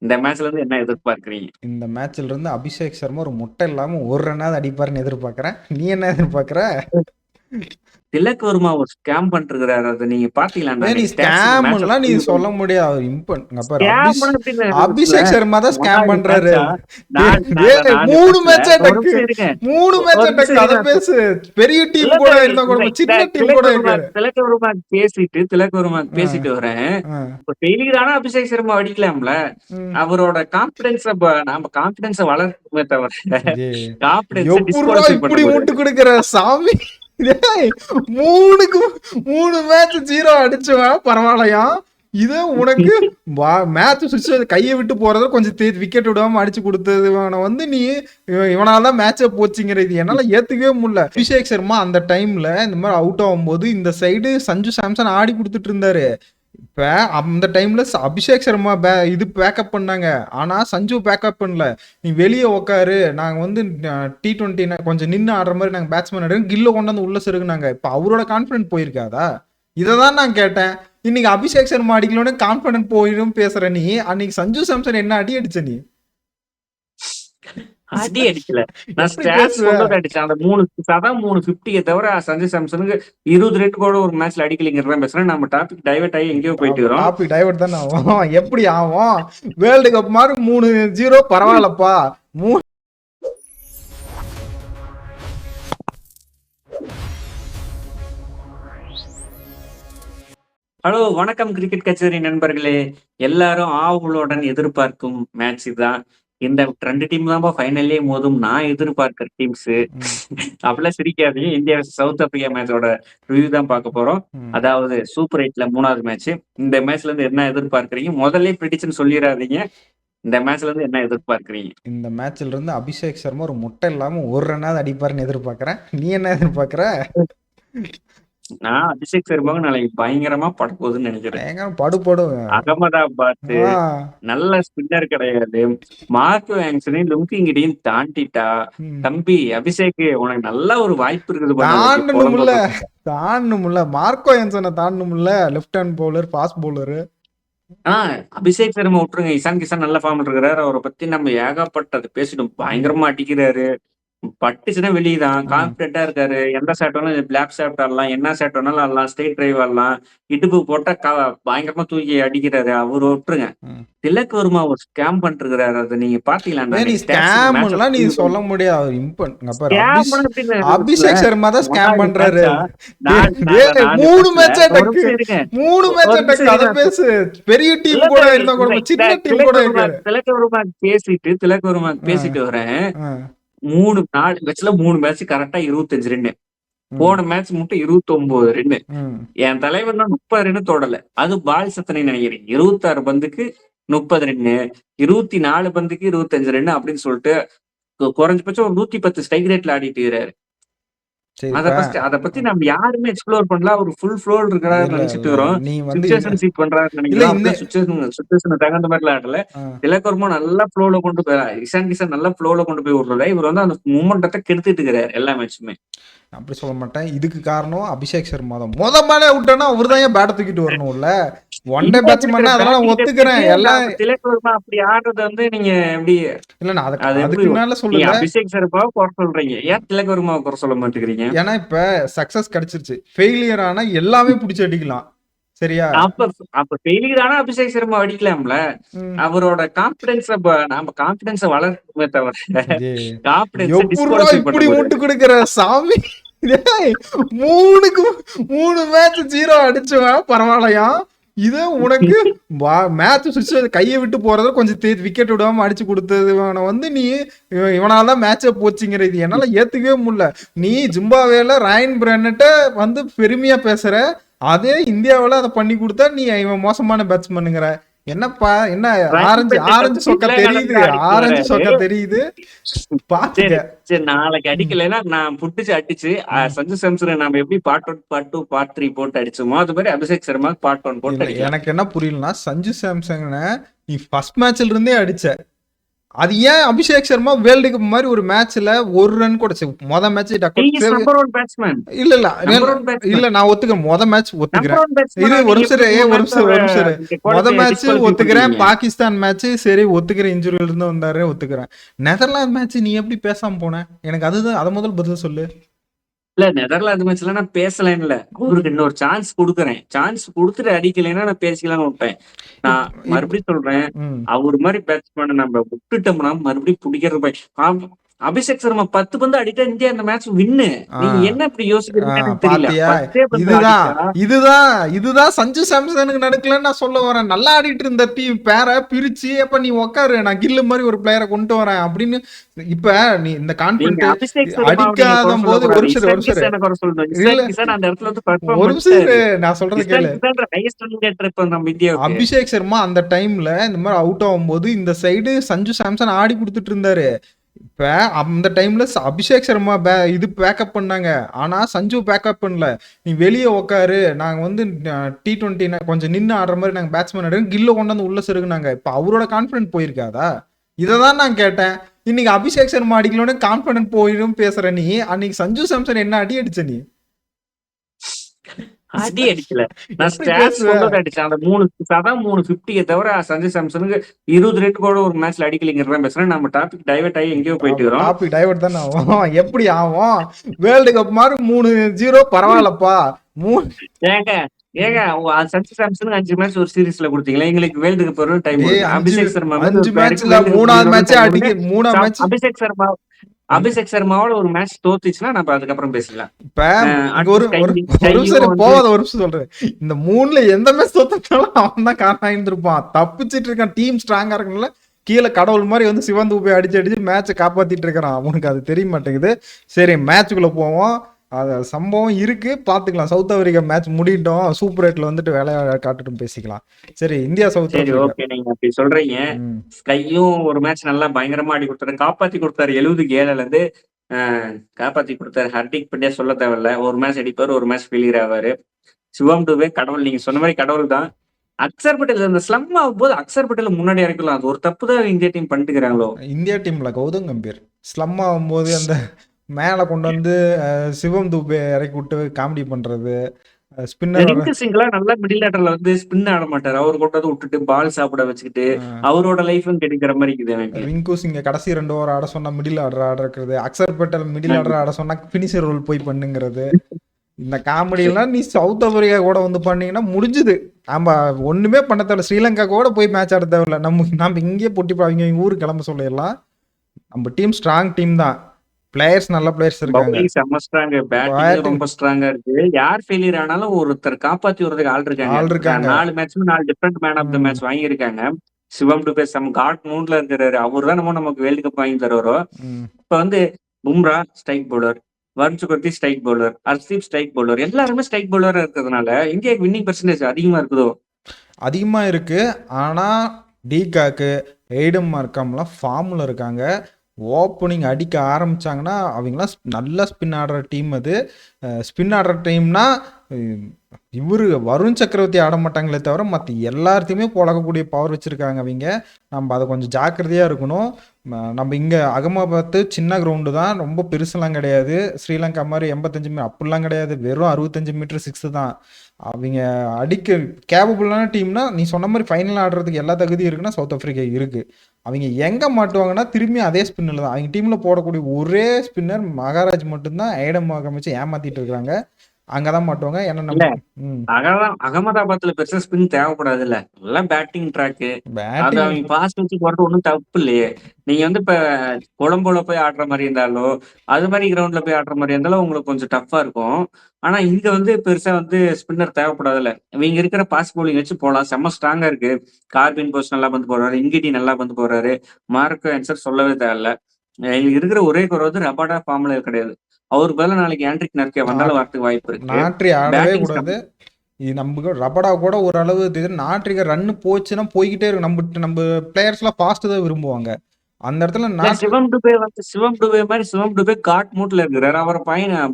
இந்த மேட்ச்ல இருந்து என்ன எதிர்பார்க்கிறீங்க? இந்த மேட்ச்ல இருந்து அபிஷேக் சர்மா ஒரு முட்டை இல்லாம ஒரு ரன்னாவது அடிப்பாருன்னு எதிர்பார்க்கறேன். நீ என்ன எதிர்பார்க்கற? திலக் வர்மா ஒரு ஸ்கேம் பண்ணிருக்கிறாரு. அதை நீங்க பாத்தீங்களாண்ணா? நீ அன்னைக்கு ஸ்டாட்ஸ் மேட்ச் ஸ்கேம்லாம் நீ சொல்ல முடியாது. அவர் இங்க பாரு, ஸ்கேம் அப்படின்னு அபிஷேக் சர்மா தான் ஸ்கேம் முன்னாடி பண்றாரு. மேட்சா நாலு 3 மேட்ச்ல மேட்ச் ஒரு அடக்கு, நிமிஷம் இருங்க. 3 மேட்ச் ஒரு நிமிஷம் அடக்கு. அத இருங்க. பேசு. பெரிய இல்ல டீம் கூட இருந்தா கூட சின்ன டீம் கூட இருக்காரு. திலக் வர்மா பேசிட்டு வரேன். ஆ, இப்ப ஃபெயிலியரான அபிஷேக் சர்மா அடிக்கலாம்ல. ம். அவரோட கான்பிடன்ஸ நம்ம கான்பிடன்ஸ வளர்க்கணுமே தவிர டேய், கான்பிடன்ஸ எப்புட்றா டிஸ்குவாலிஃபை இப்படி முட்டு பண்ணக்கூடாது. குடுக்குற சாமி? டேய், 3க்கு 3 மேட்ச் 0 அடிச்சவன் பரவாயில்லையா? இதே உனக்கு மேட்ச் சுவிட்ச் கையை விட்டு போறத கொஞ்சம் விக்கெட் விடாம அடிச்சு கொடுத்தது இவனை வந்து நீ இவனால தான் மேட்சே போச்சுங்கிற இது என்னால ஏத்துக்கவே முடியல. அபிஷேக் சர்மா அந்த டைம்ல இந்த மாதிரி அவுட் ஆகும்போது இந்த சைடு சஞ்சு சாம்சன் ஆடி கொடுத்துட்டு இருந்தாரு. இப்ப அந்த டைம்ல அபிஷேக் சர்மா இது பேக்கப் பண்ணாங்க. ஆனா சஞ்சு பேக்கப் பண்ணல. நீ வெளியே உக்காரு, நாங்க வந்து T20 கொஞ்சம் நின்று ஆடுற மாதிரி நாங்க பேட்ஸ்மேன் ஆடுறோம், கில்ல கொண்டாந்து உள்ள செருகுனாங்க. இப்ப அவரோட கான்பிடன்ட் போயிருக்காதா? இததான் நான் கேட்டேன். இன்னைக்கு அபிஷேக் சர்மா அடிக்கலன்னு கான்பிடன்ட் போயிடும் பேசுற நீ, அன்னைக்கு சஞ்சு சாம்சன் என்ன அடி அடிச்ச நீ? அடி அடிக்கல. நான் எப்படி ஸ்டாட்ஸ் பேசுவ? சொல்றது அடிச்சேன். அந்த 3 50 தவிர சஞ்சு சாம்சனுக்கு 20 ரன் கூட ஒரு மேட்ச்ல அடிக்கலைங்கிறத பேசுறேன். நம்ம டாபிக் டைவர்ட் ஆகி எங்கேயோ போயிட்டு வரோம். டாபிக் டைவர்ட் தானே ஆகும். எப்படி ஆகும்? வேர்ல்டு கப் மாதிரி 3-0 பரவாயில்லப்பா. ஹலோ, வணக்கம் கிரிக்கெட் கச்சேரி நண்பர்களே. எல்லாரும் ஆவலுடன் எதிர்பார்க்கும் மேட்ச் தான். இந்த 2 டீம் தான் ஃபைனல்லே மோதும் நான் எதிர்பார்க்கிற டீம்ஸ். அப்படிலாம் சிரிக்காதீங்க. இந்தியா சவுத் ஆப்பிரிக்கா மேட்சோட ரிவ்யூ தான் பார்க்க போறோம். அதாவது சூப்பர் 8ல 3வது மேட்ச். இந்த மேட்ச்ல இருந்து என்ன எதிர்பார்க்கறீங்க? முதல்ல பிரெடிக்ஷன் சொல்லிடாதீங்க. இந்த மேட்ச்ல இருந்து என்ன எதிர்பார்க்கறீங்க? இந்த மேட்ச்ல இருந்து அபிஷேக் சர்மா ஒரு முட்டை இல்லாம ஒரு ரன்னாவது அடிப்பாருன்னு எதிர்பார்க்கறேன். நீ என்ன எதிர்பார்க்கற? நான் அபிஷேக் சர்மாவுக்கு நாளைக்கு பயங்கரமா படப்போகுதுன்னு நினைக்கிறேன். பயங்கரம் படுபடும். அகமதாபாத் நல்ல ஸ்பின்னர் கிடையாது. மார்க்கோ ஆன்சனையும் லுங்கிங்கிட்டையும் தாண்டிட்டா தம்பி அபிஷேக் உனக்கு நல்ல ஒரு வாய்ப்பு இருக்குது. தாண்டணும்ல மார்க்கோ ஆன்சனை தாண்டணும்ல. Left hand bowler, fast bowler. Abhishek Sharma விட்டுருங்க. இசான் கிசான் நல்ல ஃபார்ம் இருக்கிறாரு. அவரை பத்தி நம்ம ஏகப்பட்டது பேசிட்டோம். பயங்கரமா அடிக்கிறாரு. பட்டுச்சுன்னா வெளியதான். கான்பிடண்டா இருக்காரு. எந்த ஷாட் வேணாலும் பிளாக் ஷாட் ஆடலாம், என்ன ஷாட் வேணாலும் ஆடலாம், ஸ்ட்ரெயிட் டிரைவ் ஆடலாம், இடுப்பு போட்டா பயங்கரமா தூக்கி அடிக்கிறாரு. அவரு விட்டுருங்க. திலக் வர்மா ஒரு ஸ்கேம் பண்ணிருக்கிறாரு. அதை நீங்க பாத்தீங்களா? நீ சொல்ல முடியாது. இங்க பாரு, அபிஷேக் சர்மா தான் ஸ்கேம் பண்றாரு. 3 மேட்ச் அடக்கு, 3 மேட்ச் அடக்கு. அத பேசு. பெரிய டீம் கூட இருந்தா கூட சின்ன டீம் கூட இருக்காரு. திலக் வர்மா பேசிட்டு வரேன். 4 மேட்ச்ல 3 மேட்ச் கரெக்டா 25 ரன். போன மேட்ச் மட்டும் 29 ரன். என் தலைவர் 30 ரன் தொடல. அது பால் சத்தனை நினைக்கிறேன். 26 பந்துக்கு 30 ரன், 24 பந்துக்கு 25 ரன் அப்படின்னு சொல்லிட்டு குறைஞ்சபட்சம் ஒரு 110 ஸ்ட்ரைக் ரேட்ல ஆடிட்டு இருக்கிறாரு. அத பத்தி நம்ம யாருமே எக்ஸ்ப்ளோர் பண்ணல. ஒரு ஃபுல் ஃப்ளோர் இருக்கிறாரு நினைச்சிட்டு இருக்கிறோம். சிச்சுவேஷன் சீட் பண்றாரு நினைக்கிறேன். சிச்சுவேஷன் தகுந்த மாதிரி ஆடல. திலக் வர்மா நல்லா ஃப்ளோல கொண்டு போய், இசான் கிசான் நல்லா ஃப்ளோல கொண்டு போய் விடுறாரு. இவர் வந்து அந்த மூமெண்டத்தை கெடுத்துட்டு இருக்கிறாரு எல்லா மேட்சுமே. அப்படி சொல்ல மாட்டேன். இதுக்கு காரணம் அபிஷேக் சர்மா தான். மேலே விட்டோன்னா அவர் தான் ஏன் பேட்டை தூக்கிட்டு வரணும்ல. ஒன் டே பேட்ஸ்மேன் அதெல்லாம் ஒத்துக்கிறேன். எல்லாம் திலக் வர்மா அப்படி ஆடுறது வந்து நீங்க எப்படி இல்ல, நான் அதுக்கு மேல சொல்லுங்க. அபிஷேக் சர்மாவை குறை சொல்றீங்க, ஏன் திலக் வர்மாவை குறை சொல்ல மாட்டேங்கிறீங்க? ஏன்னா இப்ப சக்சஸ் கிடைச்சிருச்சு. ஃபெயிலியர் ஆனா எல்லாமே பிடிச்சி அடிக்கலாம். சரியா? அப்ப ஃபெயிலியர் ஆனா அபிஷேக் சர்மா அடிக்கலாம்ல. அவரோட கான்பிடன்ஸ நம்ம கான்பிடன்ஸ வளர்க்கணுமே தவிர கான்பிடன்ஸ் டிஸ்குவாலிஃபை இப்படி முட்டு குடுக்குற சாமி. 3க்கு 3 மேட்ச் 0 அடிச்சவன் பரவாயில்லையா? இதே உனக்கு மேட்ச் சுவிட்ச் கையை விட்டு போறத கொஞ்சம் விக்கெட் விடாம அடிச்சு கொடுத்தது இவனை வந்து நீ இவனால தான் மேட்சே போச்சுங்கிற இது என்னால ஏத்துக்கவே முடியல. நீ ஜிம்பாவேல ராயன் பிரானட்ட வந்து பெருமையா பேசுற, அதே இந்தியாவில அதை பண்ணி கொடுத்தா நீ இவன் மோசமான பேட்ஸ்மேனுங்கிற. என்னப்பா என்ன ஆரஞ்சு சொக்க தெரியுது, ஆரஞ்சு சொக்க தெரியுது. சரி, நாளைக்கு அடிக்கலைன்னா நான் புட்டுச்சு அடிச்சு சஞ்சு சாம்சனை நாம எப்படி பார்ட் 1, பார்ட் 2, பார்ட் 3 போட்டு அடிச்சோமோ அது மாதிரி அபிஷேக் சர்மா பார்ட் 1 போட்டு. எனக்கு என்ன புரியலன்னா, சஞ்சு சாம்சனை நீ ஃபர்ஸ்ட் மேட்ச்ல இருந்தே அடிச்ச. அது ஏன் அபிஷேக் சர்மா வேர்ல்டு கப் மாதிரி ஒரு மேட்ச்ல ஒரு ரன் கூட மொத மேட்ச் நம்பர் ஒன் பேட்ஸ்மேன். இல்ல இல்ல நம்பர் ஒன் பேட்ஸ்மேன். இல்ல நான் ஒத்துக்கிறேன், மொத மேட்ச் நம்பர் ஒத்துக்கிறேன். ஒன் பேட்ஸ்மேனா இது ஒரு நீங்க நிமிஷம் எப்படி இரு, 3 ஒரு மேட்ச் நிமிஷம் ஒரு நிமிஷம் இரு. மொத மேட்ச் டிஸ்குவாலிஃபை ஒத்துக்கிறேன், பண்றீங்க? பாகிஸ்தான் மேட்ச் சரி ஒத்துக்கிறேன், இன்ஜுரியில இருந்து வந்தாரு ஒத்துக்கிறேன். நெதர்லாந்து மேட்ச் நீ எப்படி பேசாம போன? எனக்கு அதுதான், அத முதல் பதில் சொல்லு. இல்ல நெதர்லாந்து மேட்ச்ல நான் பேசலன்னு இல்ல, அவருக்கு இன்னொரு சான்ஸ் கொடுக்குறேன், சான்ஸ் கொடுத்துட்டு அடிக்கலைன்னா நான் பேசிக்கலாம்னு விட்டேன். நான் இப் இப் மறுபடியும் சொல்றேன், ம். அவர் மாதிரி பேட்ஸ்மேன் நம்ம விட்டுட்டோம்னா மறுபடியும் பிடிக்கிறது அபிஷேக் சர்மா 10 பந்து அடித்தா இந்தியா இந்த மேட்ச் வின்னு. ஆ. நீங்க என்ன இப்படி யோசிக்கிறீங்கன்னு எனக்கு தெரியல. பாத்தியா, 10 பந்து இதுதான் அடிச்சா இதுதான் இதுதான் சஞ்சு சாம்சனுக்கு நடக்கலன்னு நான் சொல்ல வரேன். நல்லா ஆடிட்டு இருந்த டீம் பேரை பிரிச்சு, அப்ப நீ உக்காரு, நான் கில்லு மாதிரி ஒரு பிளேயரை கொண்டு வரேன் அப்படின்னு. இப்ப நீ இந்த நீங்க கான்பிடன்ட் அபிஷேக் சர்மாவை நீங்க அடிக்காத குறை போது சொல்லக்கூடாது. ஒரு சில இசான் கிசானை குறை சொல்லணும். இல்ல இசான் கிசான் அந்த இடத்துல வந்து பெர்ஃபார்ம் ஒரு நிமிஷம் பண்ணிட்டாரு. இரு, நான் சொல்றது இசான் கேளு. கிசான் ஹையஸ்ட் ரன் கேட்டர் இப்ப நம்ம இந்தியாவுக்கு. அபிஷேக் சர்மா அந்த டைம்ல இந்த மாதிரி அவுட் ஆகும்போது இந்த சைடு சஞ்சு சாம்சன் ஆடி கொடுத்துட்டு இருந்தாரு. இப்ப அந்த டைம்ல அபிஷேக் சர்மா இது பேக்கப் பண்ணாங்க, ஆனா சஞ்சு பேக்கப் பண்ணல. நீ வெளியே உக்காரு, நாங்க வந்து T20 கொஞ்சம் நின்று ஆடுற மாதிரி நாங்க பேட்ஸ்மேன் எடுக்க கில்ல கொண்டு வந்து உள்ள செருகுனாங்க. இப்ப அவரோட கான்பிடன்ட் போயிருக்காதா? இததான் நான் கேட்டேன். இன்னைக்கு அபிஷேக் சர்மா அடிக்கலன்னு கான்பிடன்ட் போயிடும் பேசுற நீ, அன்னைக்கு சஞ்சு சாம்சன் என்ன அடி அடிச்ச நீ? அடி அடிக்கல, நான் எப்படி ஸ்டாட்ஸ் பேசுவ? கொண்டு வந்து அடிச்சேன். அந்த 3 50 தவிர சஞ்சய் சாம்சனுக்கு 20 ரன் கூட ஒரு மேட்ச்ல அடிக்கலைங்கிறத பேசுறேன். நம்ம டாபிக் டைவர்ட் ஆகி எங்கேயோ போயிட்டு வரோம். டாபிக் டைவர்ட் தானே ஆகும். எப்படி ஆகும்? வேர்ல்டு கப் மாதிரி 3-0 பரவாயில்லப்பா. ஏங்க ஏங்க சஞ்சய் சாம்சனுக்கு 5 மேட்ச் ஒரு சீரீஸ்ல கொடுத்தீங்களா? எங்களுக்கு வேர்ல்டு கப் வரும் டைம். அபிஷேக் சர்மா 5 மேட்ச்ல 3ஆவது மேட்ச் அடிக்க 3ஆவது மேட்ச் அபிஷேக் சர்மாவோட ஒரு மேட்ச் தோத்துச்சுன்னா நம்ம அதுக்கப்புறம் பேசலாம். இப்ப ஒரு நிமிஷம் போவாத, ஒரு நிமிஷம் சொல்றேன். இந்த 3ல எந்த மேட்ச் தோத்தாலும் அவன் தான் காரணம் இருந்திருப்பான். தப்பிச்சிட்டு இருக்கான், டீம் ஸ்ட்ராங்கா இருக்கனால கீழே கடவுள் மாதிரி வந்து சிவந்து போய் அடிச்சு மேட்சை காப்பாத்திட்டு இருக்கிறான். அவனுக்கு அது தெரிய மாட்டேங்குது. சரி, மேட்சுக்குள்ள போவோம். அது சம்பவம் இருக்கு, பாத்துக்கலாம். சவுத் ஆப்பிரிக்கா மேட்ச் முடியட்டும், சூப்பர் 8ல வந்துட்டு வேலையை காட்டுட்டும் பேசிக்கலாம். சரி, இந்தியா சவுத் ஆப்பிரிக்கா. ஓகே, நீங்க அப்படி சொல்றீங்க. ஸ்கையும் ஒரு மேட்ச் நல்லா பயங்கரமா ஆடி கொடுத்தாரு, காப்பாத்தி கொடுத்தாரு. 70-7ல இருந்து காப்பாத்தி கொடுத்தாரு. ஹர்திக் பாண்டியா சொல்ல தேவையில்ல, ஒரு மேட்ச் அடிப்பாரு, ஒரு மேட்ச் ஃபெயிலியர் ஆவாரு. சிவம் டுபே கடவுள், நீங்க சொன்ன மாதிரி கடவுள் தான். அக்சர் பட்டேல் அந்த ஸ்லம் ஆகும்போது அக்சர் பட்டேல் முன்னாடி இறக்கலாம். அது ஒரு தப்பு தான் இந்தியா டீம் பண்ணிட்டுக்கிறாங்களோ. இந்தியா டீம்ல கௌதம் கம்பீர் ஸ்லம் ஆகும்போது அந்த மேல கொண்டு வந்து சிவம் துபே இறக்கி விட்டு காமெடி பண்றது. ரிங்கு சிங்லாம் நல்லா மிடில் ஆர்டர்ல வந்து ஸ்பின் ஆட மாட்டாரு. அவர் கொண்டு வந்து விட்டுட்டு பால் சாப்பிட வச்சுக்கிட்டு அவரோட லைஃபும் கெடுக்கிற மாதிரி இருக்குது எனக்கு. ரிங்கு சிங்க கடைசி 2 ஓவர் ஆட சொன்னா மிடில் ஆர்டர் ஆட இருக்கிறது, அக்சர் பட்டேல் மிடில் ஆர்டர் ஆட சொன்னா பினிஷர் ரோல் போய் பண்ணுங்கிறது. இந்த காமெடி எல்லாம் நீ சவுத் ஆப்பிரிக்கா கூட வந்து பண்ணீங்கன்னா முடிஞ்சுது. நம்ம ஒண்ணுமே பண்ண தேவையில்ல, ஸ்ரீலங்கா கூட போய் மேட்ச் ஆட தேவையில்ல. நம்ம இங்கேயே பொட்டி அவங்க ஊருக்கு கிளம்ப சொல்லிடலாம். நம்ம டீம் ஸ்ட்ராங் டீம் தான், பிளேயர்ஸ் நல்ல பிளேயர்ஸ் இருக்காங்க, செம்ம ஸ்ட்ராங், பேட்டிங் ரொம்ப ஸ்ட்ராங்கா இருக்கு. யார் ஃபெயிலியர் ஆனாலும் ஒருத்தர் காப்பாத்தி வரதுக்கு ஆள் இருக்காங்க. 4 மேட்ச்ல 4 different man of the match வாங்கியிருக்காங்க. சிவம் டுபே சம் காட் மூட்ல இருக்கிறாரு. அவர் தான் நமக்கு வேர்ல்டு கப் வாங்கி தருவாரோ. இப்ப வந்து Bumrah strike bowler, Varun Chakravarthy strike bowler, Harshdeep strike bowler, எல்லாருமே ஸ்ட்ரைக் பவுலரா இருக்கிறதுனால இந்தியாவுக்கு வின்னிங் பெர்சன்டேஜ் அதிகமா இருக்குதோ. அதிகமா இருக்கு. ஆனா டிகாக்கு, எய்டன் மார்க்கம்லாம் ஃபார்ம்ல இருக்காங்க. ஓப்பனிங் அடிக்க ஆரம்பிச்சாங்கன்னா அவங்களாம் நல்லா ஸ்பின் ஆடுற டீம். அது ஸ்பின் ஆடுற டீம்னா இவரு வருண் சக்கரவர்த்தி ஆட மாட்டாங்களே தவிர மற்ற எல்லாத்தையுமே பழக்கக்கூடிய பவர் வச்சிருக்காங்க அவங்க. நம்ம அதை கொஞ்சம் ஜாக்கிரதையா இருக்கணும். நம்ம இங்க அகமதாபாத் சின்ன கிரவுண்டு தான், ரொம்ப பெருசெல்லாம் கிடையாது. ஸ்ரீலங்கா மாதிரி 85 மீட்டர் அப்படிலாம் கிடையாது, வெறும் 65 மீட்டர் 6 தான். அவங்க அடிக்க கேபபிளான டீம்னா நீ சொன்ன மாதிரி ஃபைனல் ஆடுறதுக்கு எல்லா தகுதியும் இருக்குன்னா சவுத் ஆப்பிரிக்கா இருக்கு. அவங்க எங்க மாட்டுவாங்கன்னா திரும்பி அதே ஸ்பின்னில் தான். அவங்க டீம்ல போடக்கூடிய ஒரே ஸ்பின்னர் மகாராஜ் மட்டும்தான். ஐடம் வச்சு ஏமாத்திட்டு இருக்காங்க, அங்கதான் மாட்டுவாங்க. அகமதாபாத்ல பெருசா ஸ்பின் தேவைப்படாது இல்ல, எல்லாம் பேட்டிங் ட்ராக்கு. அது அவங்க பாஸ் வச்சு போறது ஒன்றும் தப்பு இல்லையே. நீங்க வந்து இப்ப கொலம்போல போய் ஆடுற மாதிரி இருந்தாலோ, அது மாதிரி கிரவுண்ட்ல போய் ஆடுற மாதிரி இருந்தாலும் உங்களுக்கு கொஞ்சம் டஃபா இருக்கும். ஆனா இங்க வந்து பெருசா வந்து ஸ்பின்னர் தேவைப்படாது இல்ல. இவங்க இருக்கிற பாஸ் பவுலிங் வச்சு போலாம், செம்ம ஸ்ட்ராங்கா இருக்கு. கார்பின் போஸ்ட் நல்லா வந்து போறாரு, இங்கிடி நல்லா வந்து போறாரு, மார்க்கோ ஆன்சர் சொல்லவே தேவையில்ல. இருக்கிற ஒரே குறை வந்து ரபாடா ஃபார்ம்ல கிடையாது. அவருக்கு பதிலா நாளைக்கு ஆண்ட்ரிக் நர்கே வந்தாலும் வரதுக்கு வாய்ப்பு இருக்கு. நாட்ரி ஆடவே கூடாது. இது நம்ம ரபடா கூட ஓரளவு நாட்ரிக ரன் போச்சுன்னா போய்கிட்டே இருக்கு. நம்ம பிளேயர்ஸ் எல்லாம் ஃபாஸ்ட் தான் விரும்புவாங்க. அந்த இடத்துல இல்ல சிவம் டுபே மாதிரி சிவம் டுபே காட் மூட்ல இருக்கிறாரு. அவரை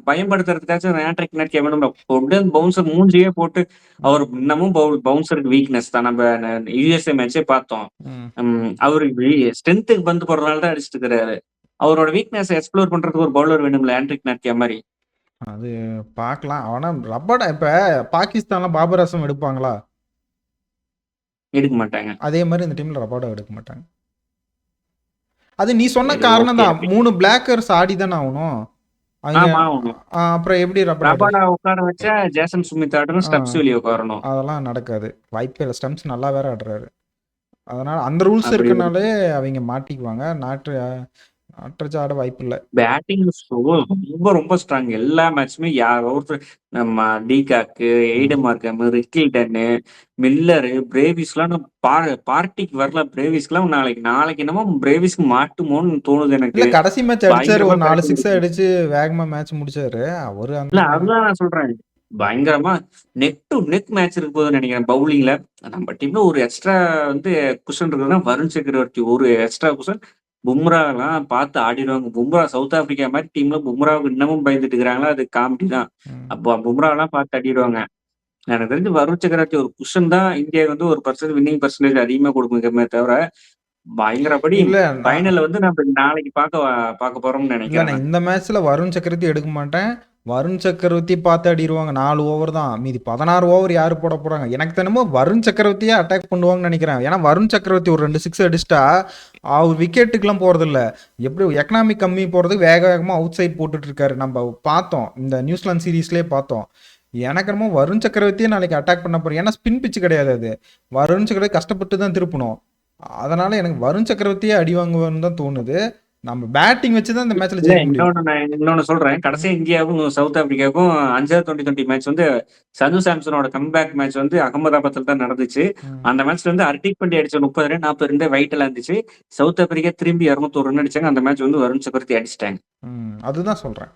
பயன்படுத்துறதுக்காச்சும் ஹேட்ரிக் நட் கேமன் போட்டு பவுன்சர் மூஞ்சியே போட்டு அவர் இன்னமும் பவுன்சருக்கு வீக்னஸ் தான். நம்ம யுஎஸ்ஏ மேட்சே பார்த்தோம். அவரு ஸ்ட்ரென்த்துக்கு பந்து போடுறதுனால தான் அடிச்சுட்டு இருக்கிறாரு. அவரோட வீக்னஸ் எக்ஸ்ப்ளோர் பண்றதுக்கு ஒரு பவுலர் வேணும்ல ஹேட்ரிக் நட் கே மாதிரி. அது பார்க்கலாம். ஆனா ரப்படா இப்ப பாகிஸ்தான்ல பாபர் அசம் எடுப்பாங்களா? எடுக்க மாட்டாங்க. அதே மாதிரி இந்த டீம்ல ரபாடா எடுக்க மாட்டாங்க. அது நீ சொன்ன காரணம் தான். 3 பிளாக்கர்ஸ் ஆடி தானே ஆகணும். அப்புறம் எப்படி ரபாடா உட்கார வச்சா ஜேசன் ஸ்மித் ஆடணும், ஸ்டப்ஸ் வெளியே உட்காரணும். அதெல்லாம் நடக்காது, வாய்ப்பே இல்லை. ஸ்டம்ப்ஸ் நல்லா வேற ஆடுறாரு. அதனால அந்த ரூல்ஸ் இருக்கனாலே அவங்க மாட்டிக்குவாங்க. நாட்டு ஆட வாய்ப்பு இல்லை. பேட்டிங் ரொம்ப ரொம்ப ஸ்ட்ராங். எல்லா மேட்சுமே நம்ம டிகாக்கு, எய்டமார்க்கம், ரிக்கில்டன்னு, மில்லரு, பிரேவிஸ்லாம் பார்ட்டிக்கு வரல. பிரேவிஸ்லாம் நாளைக்கு என்னமோ பிரேவிஸ்க்கு மாட்டுமோன்னு தோணுது எனக்கு. கடைசி மேட்ச் அடிச்சாரு, ஒரு 4 6 அடிச்சு வேகமா மேட்ச் முடிச்சாரு அவரு. அதுதான் நான் சொல்றேன், பயங்கரமா நெக் டு நெக் மேட்ச் இருக்கு போதுன்னு நினைக்கிறேன். பவுலிங்ல நம்ம டீம்ல ஒரு எக்ஸ்ட்ரா குஷன் இருக்குதுன்னா வருண் சக்கரவர்த்தி ஒரு எக்ஸ்ட்ரா குஷன். பும்ரா எல்லாம் பார்த்து ஆடிடுவாங்க. பும்ரா சவுத் ஆப்பிரிக்கா மாதிரி டீம்ல பும்ராவுக்கு இன்னமும் பயந்துட்டு இருக்கிறாங்களா, அது காமெடி தான். அப்போ பும்ரா எல்லாம் பார்த்து ஆடிடுவாங்க. எனக்கு தெரிஞ்சு வருண் சக்கரவர்த்தி ஒரு குஷன் தான் இந்தியாவுக்கு ஒரு வின்னிங் பர்சன்டேஜ் அதிகமா கொடுக்குமே தவிர, பயங்கரப்படி ஃபைனல்ல நம்ம நாளைக்கு பார்க்க போறோம்னு நினைக்கிறேன். இந்த மேட்ச்ல வருண் சக்கரவர்த்தி எடுக்க மாட்டேன். வருண் சக்கரவர்த்தி பார்த்து ஆடிடுவாங்க. 4 ஓவர் தான், மீதி 16 ஓவர் யாரு போட போறாங்க? எனக்கு தெரியுமோ வருண் சக்கரவர்த்தியே அட்டாக் பண்ணுவாங்கன்னு நினைக்கிறேன். ஏன்னா வருண் சக்கரவர்த்தி ஒரு 2 6 அடிச்சிட்டா அவர் விக்கெட்டுக்கெல்லாம் போறது இல்லை. எப்படி எக்கனாமிக் கம்மி போறதுக்கு வேகமா அவுட் சைட் போட்டுட்டு இருக்காரு. நம்ம பார்த்தோம், இந்த நியூசிலாந்து சீரீஸ்லேயே பார்த்தோம். எனக்கு என்னமோ வருண் சக்கரவர்த்தியே நாளைக்கு அட்டாக் பண்ண போறேன். ஏன்னா ஸ்பின் பிச்சு கிடையாது அது. வருண் சக்கரவர்த்தி கஷ்டப்பட்டு தான் திருப்பணும். அதனால எனக்கு வருண் சக்கரவர்த்தியே அடி வாங்குவான்னு தான் தோணுது. நம்ம பேட்டிங் வச்சு தான் இந்த மேட்ச்ல ஜெயிக்க முடியும். இன்னொன்னு சொல்றேன், கடைசி இந்தியாவுக்கும் சவுத் ஆப்பிரிக்காவுக்கும் 5வது T20 மேட்ச் சஞ்சு சாம்சனோட கம்பேக் மேட்ச் அகமதாபாத்ல தான் நடந்துச்சு. அந்த மேட்ச்ல ஹர்திக் பாண்டியா அடிச்ச 30 ரன் 40 ரன் வைட்டல இருந்துச்சு. சவுத் ஆப்பிரிக்கா திரும்பி 201 ரன் அடிச்சாங்க. அந்த மேட்ச் வருண் சக்கரவர்த்தி அடிச்சிட்டாங்க. அதுதான் சொல்றேன்.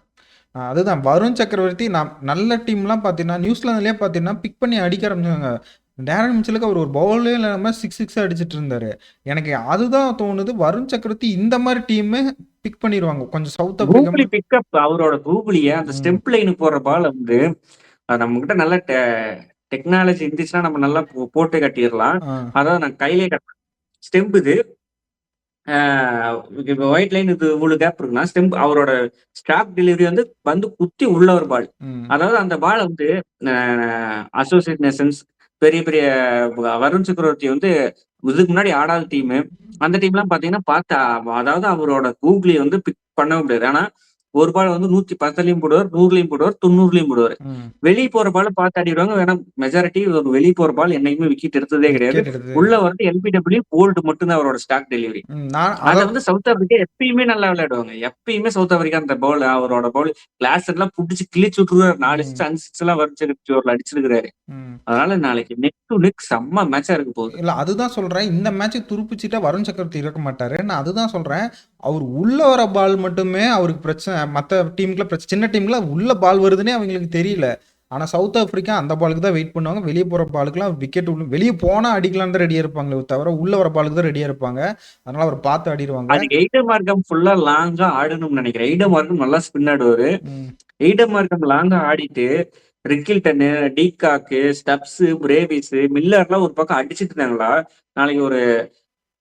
அதுதான் வருண் சக்கரவர்த்தி. நல்ல டீம்லாம் பார்த்தீங்கன்னா நியூசிலாந்துலேயே பார்த்தீங்கன்னா பிக் பண்ணி அடிக்க ஆரம்பிச்சாங்க. டேரன் மிச்சலுக்கு அவர் ஒரு பவுலே இல்லாமல் 6 அடிச்சிட்டு இருந்தாரு. எனக்கு அதுதான் தோணுது, வருண் சக்கரவர்த்தி இந்த மாதிரி டீம் பிக் பண்ணிடுவாங்க. கொஞ்சம் சவுத் ஆப்பிரிக்கா பிக்கப் அவரோட கூகுளிய அந்த ஸ்டெம்ப் லைன் போற பால் நம்ம கிட்ட நல்ல டெக்னாலஜி இருந்துச்சுன்னா நம்ம நல்லா போட்டு கட்டிடலாம். அதாவது நான் கையிலே கட்டுறேன். ஸ்டெம்ப் இது ஒயிட் லைன், இது இவ்வளவு கேப் இருக்குன்னா ஸ்டெம்ப் அவரோட ஸ்டாப் டெலிவரி குத்தி உள்ள ஒரு பால். அதாவது அந்த பால் அசோசியேட் நேஷன்ஸ் பெரிய பெரிய வருண் சக்கரவர்த்தி இதுக்கு முன்னாடி ஆடாத டீம், அந்த டீம் எல்லாம் பாத்தீங்கன்னா அதாவது அவரோட கூகுளி பிக் பண்ண முடியாது. ஆனா ஒரு பால் 110லயும் போடுவார், 100லயும் போடுவார், 90லயும் போடுவார். வெளியே போற பால் பார்த்து ஆடிடுவாங்க. வேணா மெஜாரிட்டி ஒரு வெளியே போற பால் என்னைக்குமே விக்கெட் எடுத்ததே கிடையாது. உள்ள LBW போல்ட் மட்டும் தான் அவரோட ஸ்டாக் டெலிவரி. அதை சவுத் ஆப்பிரிக்கா எப்பயுமே நல்லா விளையாடுவாங்க. எப்பயுமே சவுத் ஆப்பிரிக்கா அந்த பவுல் அவரோட பவுல் கிளாஸ் எல்லாம் புடிச்சு கிழிச்சு விட்டுருவாரு. 4 6 5 6 எல்லாம் அடிச்சிருக்காரு. அதனால நாளைக்கு நெக் டு நெக் செம்ம மேட்சா இருக்க போகுது. இல்ல அதுதான் சொல்றேன், இந்த மேட்ச் துருப்பிச்சுட்டா வருண் சக்கரவர்த்தி இருக்க மாட்டாரு. நான் அதுதான் சொல்றேன், அவர் உள்ள வர பால் மட்டுமே அவருக்கு பிரச்சனை. மற்ற டீமுக்குள்ள சின்ன டீம்ல உள்ள பால் வருதுன்னே அவங்களுக்கு தெரியல. ஆனா சவுத் ஆப்பிரிக்கா அந்த பாலுக்கு தான் வெயிட் பண்ணுவாங்க. வெளியே போற பாலுக்குலாம் விக்கெட் வெளியே போனா அடிக்கலாம் தான் ரெடியா இருப்பாங்களே தவிர உள்ள வர பாலுக்கு தான் ரெடியா இருப்பாங்க. அதனால அவர் பார்த்து ஆடிடுவாங்க. எய்டமார்க்கம் ஃபுல்லா லாங்கா ஆடணும்னு நினைக்கிறேன். எய்டமார்க்கம் நல்லா ஸ்பின் ஆடுவாரு. எய்டமார்க்கம் லாங்கா ஆடிட்டு ரிக்கில்டனு, டீகாக்கு, ஸ்டப்ஸ், பிரேவிஸ், மில்லர்லாம் ஒரு பக்கம் அடிச்சுட்டு இருந்தாங்களா, நாளைக்கு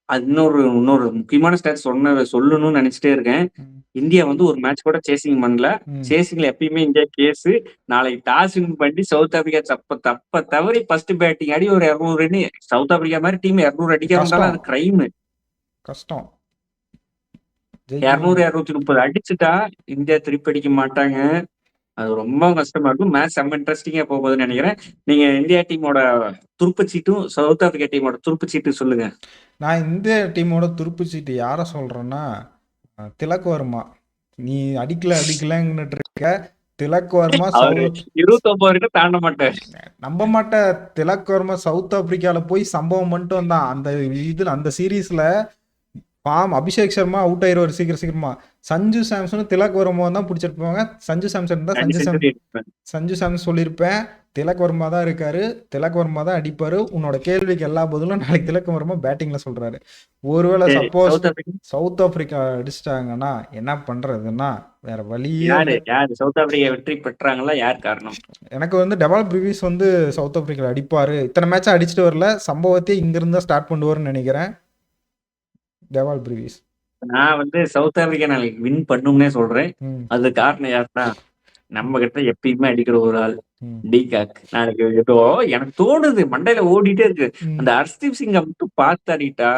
இன்னொரு முக்கியமான ஸ்டாட் சொல்லணும்னு நினைச்சிட்டே இருக்கேன். இந்தியா ஒரு மேட்ச் கூட சேசிங் பண்ணல. சேசிங்ல எப்பயுமே இந்தியா கேஸ். நாளைக்கு டாஸ் வின் பண்ணி சவுத் ஆப்பிரிக்கா தப்ப தவறி ஃபர்ஸ்ட் பேட்டிங் ஆடி ஒரு 200 ரன். சவுத் ஆப்பிரிக்கா மாதிரி டீம் 200 அடிக்காம அது கிரைம். கஷ்டம். 200 230 அடிச்சுட்டா இந்தியா திருப்பி அடிக்க மாட்டாங்க. அது ரொம்ப கஷ்டமா இருக்கும். மேட்ச் செம்ம இன்ட்ரெஸ்டிங்கா போகுதுன்னு நினைக்கிறேன். நீங்க இந்தியா டீமோட துருப்பு சீட்டும் சவுத் ஆப்பிரிக்கா டீமோட துருப்பு சீட்டும் சொல்லுங்க. நான் இந்தியா டீமோட துருப்பு சீட்டு யார சொல்றேன்னா, திலக் வர்மா. நீ அடிக்கலன்னு இருக்க. திலக் வர்மா 29 வரைக்கும் தாண்ட மாட்டார். நம்ப மாட்டேன். திலக் வர்மா சவுத் ஆப்பிரிக்கால போய் சம்பவம் பண்ணிட்டு வந்தான். அந்த சீரீஸ்ல அபிஷேக் சர்மா அவுட் ஆயிடுவார் சீக்கிரமா. சஞ்சு சாம்சன் திலக் வர்மா தான் பிடிச்சிட்டு போவாங்க. சஞ்சு சாம்சன் சொல்லியிருப்பேன். திலக் வர்மா தான் இருக்காரு, திலக் வர்மா தான் அடிப்பாரு. உன்னோட கேள்விக்கு எல்லா பதிலும் நாளைக்கு திலக் வர்மா பேட்டிங்ல சொல்றாரு. ஒருவேளை சப்போஸ் சவுத் ஆப்பிரிக்கா அடிச்சிட்டாங்கன்னா என்ன பண்றதுன்னா வேற வழியே யாரு சவுத் ஆப்பிரிக்கா வெற்றி பெற்றாங்களா? யார் காரணம்? எனக்கு வந்து டெவால் பிரிவிஸ் வந்து சவுத் ஆப்பிரிக்கா அடிப்பாரு. இத்தனை மேட்சா அடிச்சுட்டு வரல, சம்பவத்தையே இங்க இருந்தா ஸ்டார்ட் பண்ணுவாருன்னு நினைக்கிறேன். Dewald Brevis. நான் வந்து சவுத் ஆப்பிரிக்கா நாளைக்கு வின் பண்ணும்னே சொல்றேன். அது காரணம் யாருன்னா, நம்ம கிட்ட எப்பயுமே அடிக்கிற ஒரு ஆள் டிகாக். நாளைக்கு ஏதோ எனக்கு தோணுது, மண்டையில ஓடிட்டே இருக்கு. அந்த ஹர்ஷ்தீப் சிங்கை மட்டும் பார்த்து ஆடிட்டா,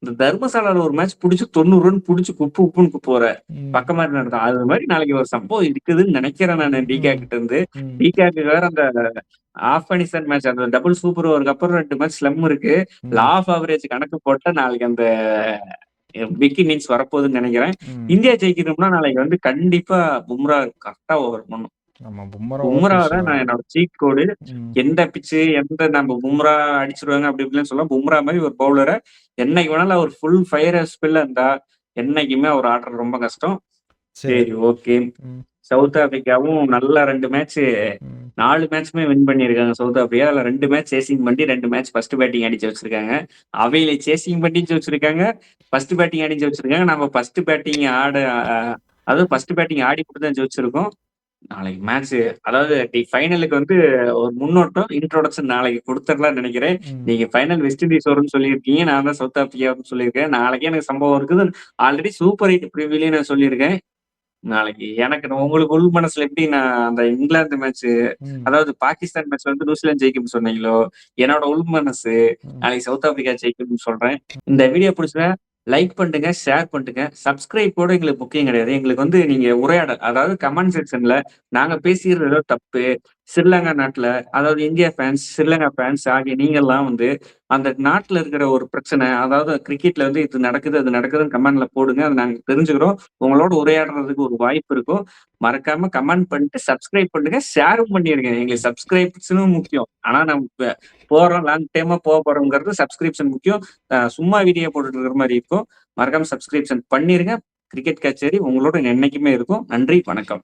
இந்த தர்மசாலால ஒரு மேட்ச் புடிச்சு 90 ரன் புடிச்சு குப்புன்னு போற பக்கமா நடக்கும். அது மாதிரி நாளைக்கு ஒரு சம்பவம் இருக்குதுன்னு நினைக்கிறேன் நான் டிகாக் கிட்ட இருந்து. டிகாக் வேற அந்த ஆப்கானிஸ்தான் மேட்ச் அந்த டபுள் சூப்பர் ஓவருக்கு அப்புறம் 2 மேட்ச் ஸ்லம் இருக்கு. லா ஆஃப் ஆவரேஜ் கணக்கு போட்டா நாளைக்கு அந்த பிக் இன்னிங்ஸ் வரப்போகுதுன்னு நினைக்கிறேன். இந்தியா ஜெயிக்கணும்னா நாளைக்கு வந்து கண்டிப்பா பும்ரா கரெக்டா ஓவர் பண்ணும். பும்ரா தான் நான் என்னோட சீட் கோடு. எந்த பிச்சு எந்த நம்ம பும்ரா அடிச்சிருவாங்க அப்படி இப்படின்னு சொல்ல, பும்ரா மாதிரி ஒரு பவுலரை என்னைக்கு வேணாலும் அவர் ஃபுல் ஃபயர் ஸ்பில் இருந்தா என்னைக்குமே அவர் ஆடுறது ரொம்ப கஷ்டம். சரி, ஓகே. சவுத் ஆப்பிரிக்காவும் நல்லா 2 மேட்ச் 4 மேட்ச்மே வின் பண்ணிருக்காங்க சவுத் ஆப்பிரிக்கா. அதுல 2 மேட்ச் சேசிங் பண்ணி 2 மேட்ச் ஃபர்ஸ்ட் பேட்டிங் அடிச்சு வச்சிருக்காங்க. அவையில சேசிங் பண்ணி வச்சிருக்காங்க, ஃபர்ஸ்ட் பேட்டிங் அடிச்சு வச்சிருக்காங்க. நம்ம ஃபர்ஸ்ட் பேட்டிங் அதாவது ஃபர்ஸ்ட் பேட்டிங் ஆடி போட்டு தான் ஜெயிச்சிருக்கோம். நாளைக்கு மேட்ச் அதாவது ஃபைனலுக்கு வந்து ஒரு முன்னோட்டம் இன்ட்ரோடக்ஷன் நாளைக்கு கொடுத்துடலாம் நினைக்கிறேன். நீங்க ஃபைனல் வெஸ்ட் இண்டீஸ் வரும்னு சொல்லியிருக்கீங்க, நான் தான் சவுத் ஆப்பிரிக்காவுன்னு சொல்லியிருக்கேன். நாளைக்கே எனக்கு சம்பவம் இருக்குது. ஆல்ரெடி சூப்பர் 8 ப்ரிவியூலயே நான் சொல்லியிருக்கேன். நாளைக்கு எனக்கு உங்களுக்கு உள் மனசுல எப்படி நான் அந்த இங்கிலாந்து மேட்ச் அதாவது பாகிஸ்தான் மேட்ச் வந்து நியூசிலாந்து ஜெயிக்கும்னு சொன்னீங்களோ, என்னோட உள் மனசு நாளைக்கு சவுத் ஆப்பிரிக்கா ஜெயிக்கும்னு சொல்றேன். இந்த வீடியோ பிடிச்சா லைக் பண்ணுங்க, ஷேர் பண்ணுங்க. சப்ஸ்கிரைப் கூட எங்களுக்கு முக்கியம் கிடையாது. எங்களுக்கு வந்து நீங்க உரையாடல், அதாவது கமெண்ட் செக்ஷன்ல நாங்க பேசுறது ஏதோ தப்பு, ஸ்ரீலங்கா நாட்டுல அதாவது இந்தியா ஃபேன்ஸ், ஸ்ரீலங்கா ஃபேன்ஸ் ஆகிய நீங்கெல்லாம் வந்து அந்த நாட்டுல இருக்கிற ஒரு பிரச்சனை, அதாவது கிரிக்கெட்ல வந்து இது நடக்குது அது நடக்குதுன்னு கமெண்ட்ல போடுங்க. அதை நாங்க தெரிஞ்சுக்கிறோம். உங்களோட உரையாடுறதுக்கு ஒரு வாய்ப்பு இருக்கும். மறக்காம கமெண்ட் பண்ணிட்டு சப்ஸ்கிரைப் பண்ணுங்க, ஷேரும் பண்ணிருங்க. எங்களுக்கு சப்ஸ்கிரைப்ஷனும் முக்கியம். ஆனா நம்ம போறோம் லாங் டைமா போறோம்ங்கிறது சப்ஸ்கிரிப்ஷன் முக்கியம். சும்மா வீடியோ போட்டுட்டு இருக்கிற மாதிரி இருக்கும். மறக்காம சப்ஸ்கிரிப்ஷன் பண்ணிருங்க. கிரிக்கெட் கச்சேரி உங்களோட என்னைக்குமே இருக்கும். நன்றி, வணக்கம்.